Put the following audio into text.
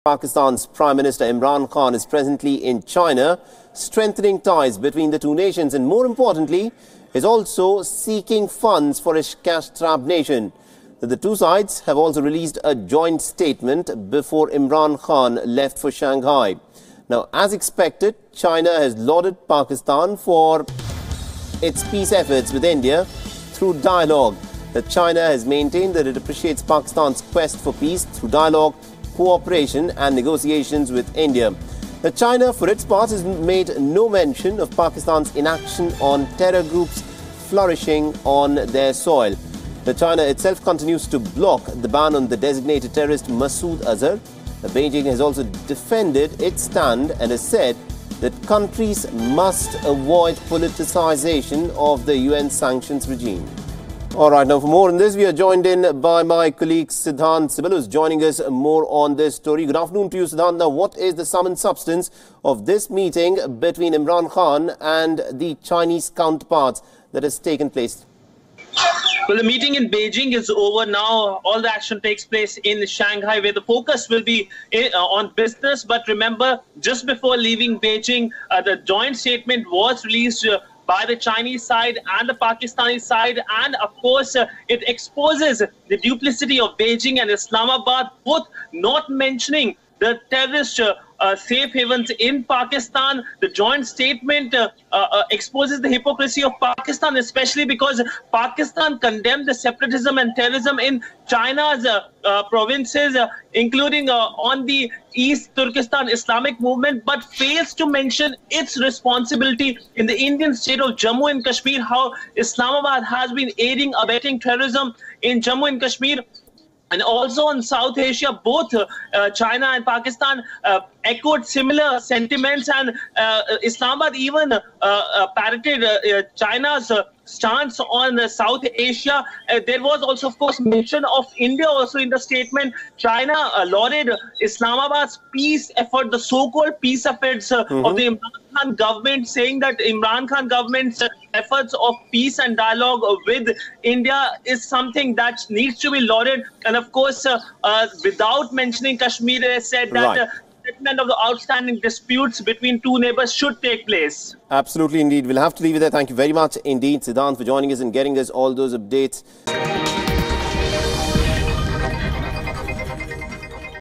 Pakistan's Prime Minister Imran Khan is presently in China, strengthening ties between the two nations and, more importantly, is also seeking funds for his cash-strapped nation. The two sides have also released a joint statement before Imran Khan left for Shanghai. Now, as expected, China has lauded Pakistan for its peace efforts with India through dialogue. China has maintained that it appreciates Pakistan's quest for peace through dialogue, cooperation and negotiations with India. China, for its part, has made no mention of Pakistan's inaction on terror groups flourishing on their soil. China itself continues to block the ban on the designated terrorist Masood Azhar. Beijing has also defended its stand and has said that countries must avoid politicization of the UN sanctions regime. All right, now for more on this, we are joined in by my colleague Siddhant Sibal, who is joining us more on this story. Good afternoon to you, Siddhant. Now, what is the sum and substance of this meeting between Imran Khan and the Chinese counterparts that has taken place? Well, the meeting in Beijing is over now. All the action takes place in Shanghai, where the focus will be on business. But remember, just before leaving Beijing, the joint statement was released by the Chinese side and the Pakistani side, and of course it exposes the duplicity of Beijing and Islamabad, both not mentioning the terrorist safe havens in Pakistan. The joint statement exposes the hypocrisy of Pakistan, especially because Pakistan condemned the separatism and terrorism in China's provinces, including on the East Turkestan Islamic movement, but fails to mention its responsibility in the Indian state of Jammu and Kashmir, how Islamabad has been aiding, abetting terrorism in Jammu and Kashmir. And also in South Asia, both China and Pakistan echoed similar sentiments, and Islamabad even parroted China's stance on South Asia. There was also, of course, mention of India also in the statement. China lauded Islamabad's peace effort, the so-called peace efforts of the Imran Khan government, saying that Imran Khan government's efforts of peace and dialogue with India is something that needs to be lauded. And of course, without mentioning Kashmir, they said that settlement of the outstanding disputes between two neighbors should take place. Absolutely, indeed. We'll have to leave it there. Thank you very much indeed, Siddhant, for joining us and getting us all those updates.